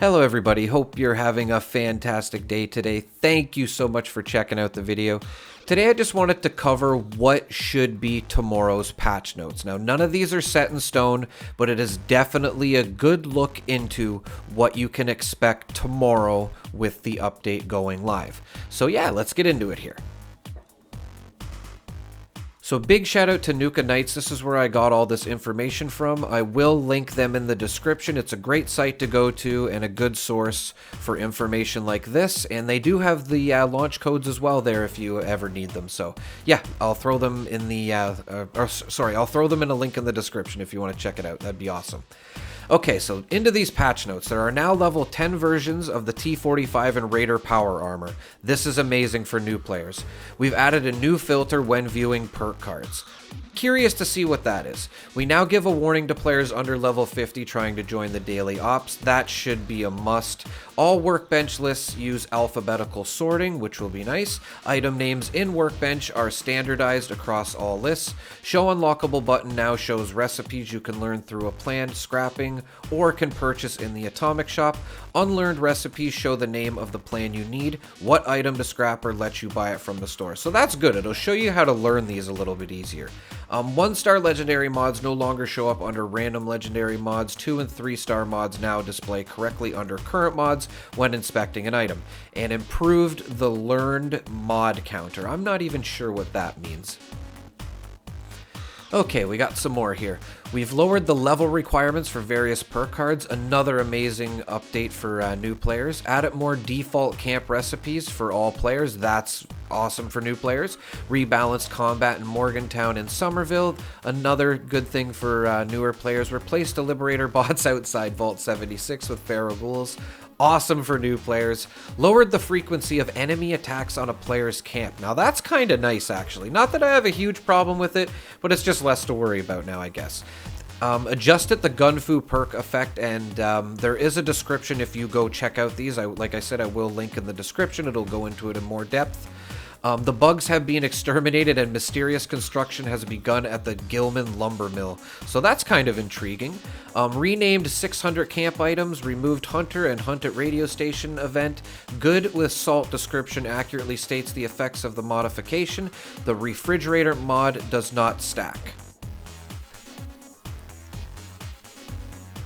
Hello everybody, hope you're having a fantastic day today. Thank you so much for checking out the video. Today I just wanted to cover what should be tomorrow's patch notes. Now none of these are set in stone, but it is definitely a good look into what you can expect tomorrow with the update going live. So yeah, let's get into it here. So big shout out to Nuka Knights. This is where I got all this information from. I will link them in the description. It's a great site to go to and a good source for information like this. And they do have the launch codes as well there if you ever need them. So yeah, I'll throw them in the, I'll throw them in a link in the description if you want to check it out. That'd be awesome. Okay, so into these patch notes. There are now level 10 versions of the T45 and Raider power armor. This is amazing for new players. We've added a new filter when viewing perk cards. Curious to see what that is. We now give a warning to players under level 50 trying to join the daily ops. That should be a must. All workbench lists use alphabetical sorting, which will be nice. Item names in workbench are standardized across all lists. Show unlockable button now shows recipes you can learn through a planned scrapping or can purchase in the atomic shop. Unlearned recipes show the name of the plan you need, what item to scrap, or let you buy it from the store. So that's good. It'll show you how to learn these a little bit easier. 1-star legendary mods no longer show up under random legendary mods. 2 and 3-star mods now display correctly under current mods when inspecting an item. And improved the learned mod counter. I'm not even sure what that means. Okay, we got some more here. We've lowered the level requirements for various perk cards. Another amazing update for new players. Added more default camp recipes for all players. That's awesome for new players. Rebalanced combat in Morgantown and Somerville. Another good thing for newer players. Replaced the Liberator bots outside Vault 76 with Pharaoh Ghouls. Awesome for new players. Lowered the frequency of enemy attacks on a player's camp. Now that's kind of nice actually. Not that I have a huge problem with it, but it's just less to worry about now, I guess. Adjusted the Gunfu perk effect, and there is a description if you go check out these. Like I said, I will link in the description. It'll go into it in more depth. The bugs have been exterminated and mysterious construction has begun at the Gilman Lumber Mill. So that's kind of intriguing. Renamed 600 camp items, removed Hunter and Hunt at Radio Station event. Good with Salt description accurately states the effects of the modification. The refrigerator mod does not stack.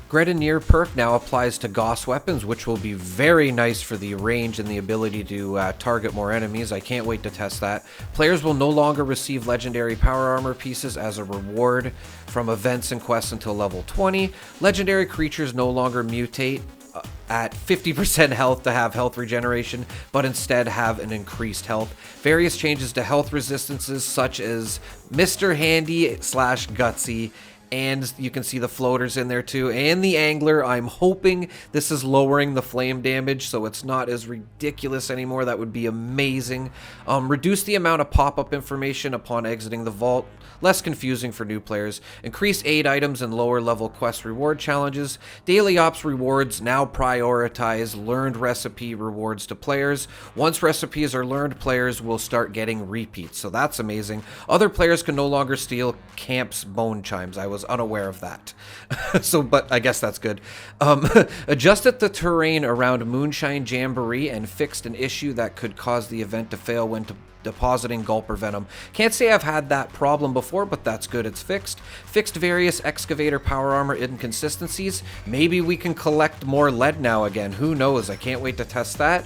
Grenadier perk now applies to Gauss weapons, which will be very nice for the range and the ability to target more enemies. I can't wait to test that. Players will no longer receive legendary power armor pieces as a reward from events and quests until level 20. Legendary creatures no longer mutate at 50% health to have health regeneration, but instead have an increased health. Various changes to health resistances such as Mr. Handy / Gutsy, and you can see the floaters in there too, and the angler. I'm hoping this is lowering the flame damage so it's not as ridiculous anymore. That would be amazing. Reduce the amount of pop-up information upon exiting the vault. Less confusing for new players. Increase aid items and lower level quest reward challenges. Daily ops rewards now prioritize learned recipe rewards to players. Once recipes are learned, players will start getting repeats, so that's amazing. Other players can no longer steal camp's bone chimes. I was unaware of that. But I guess that's good. Adjusted the terrain around Moonshine Jamboree and fixed an issue that could cause the event to fail when depositing Gulper Venom. Can't say I've had that problem before, but that's good. It's fixed. Fixed various excavator power armor inconsistencies. Maybe we can collect more lead now again. Who knows? I can't wait to test that.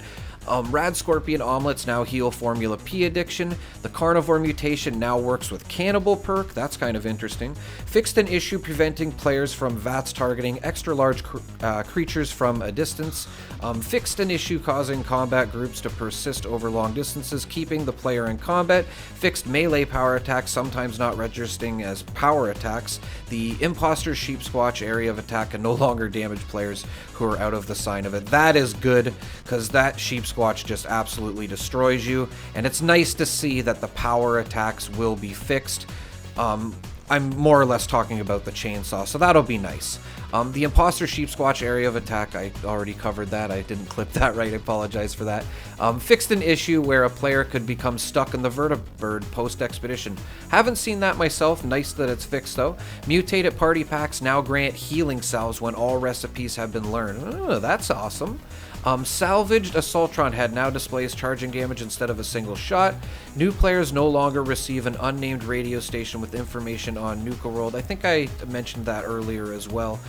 Rad Scorpion omelets now heal Formula P addiction. The Carnivore mutation now works with Cannibal perk. That's kind of interesting. Fixed an issue preventing players from VATS targeting extra large creatures from a distance. Fixed an issue causing combat groups to persist over long distances, keeping the player in combat. Fixed melee power attacks, sometimes not registering as power attacks. The Imposter Sheep Squatch area of attack can no longer damage players who are out of the sign of it. That is good, because that Sheep Squatch just absolutely destroys you, and it's nice to see that the power attacks will be fixed. I'm more or less talking about the chainsaw, so that'll be nice. The Imposter Sheepsquatch area of attack, I already covered that. I didn't clip that right, I apologize for that. Fixed an issue where a player could become stuck in the vertibird post-expedition. Haven't seen that myself, nice that it's fixed though. Mutated party packs now grant healing salves when all recipes have been learned. Oh, that's awesome. Salvaged Assaultron head now displays charging damage instead of a single shot. New players no longer receive an unnamed radio station with information on Nuka World. I think I mentioned that earlier as well.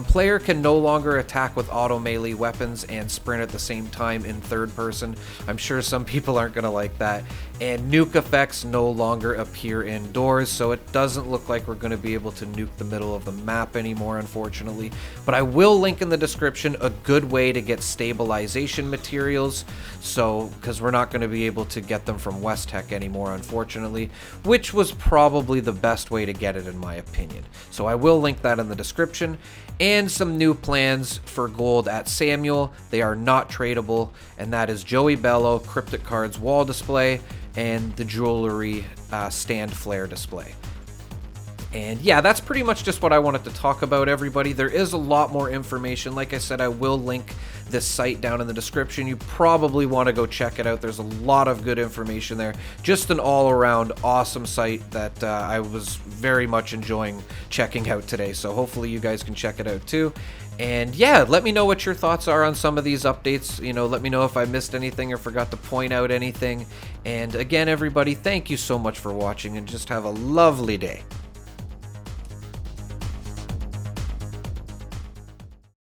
Player can no longer attack with auto melee weapons and sprint at the same time in third person. I'm sure some people aren't going to like that. And nuke effects no longer appear indoors, so it doesn't look like we're going to be able to nuke the middle of the map anymore, unfortunately. But I will link in the description a good way to get stabilization materials, so because we're not going to be able to get them from West Tech anymore, unfortunately, which was probably the best way to get it in my opinion. So I will link that in the description. And some new plans for gold at Samuel. They are not tradable, and that is Joey Bello, Cryptic Cards wall display, and the jewelry stand flare display. And yeah, that's pretty much just what I wanted to talk about, everybody. There is a lot more information. Like I said, I will link this site down in the description. You probably want to go check it out. There's a lot of good information there. Just an all-around awesome site that I was very much enjoying checking out today. So hopefully you guys can check it out too. And yeah, let me know what your thoughts are on some of these updates. You know, let me know if I missed anything or forgot to point out anything. And again, everybody, thank you so much for watching, and just have a lovely day.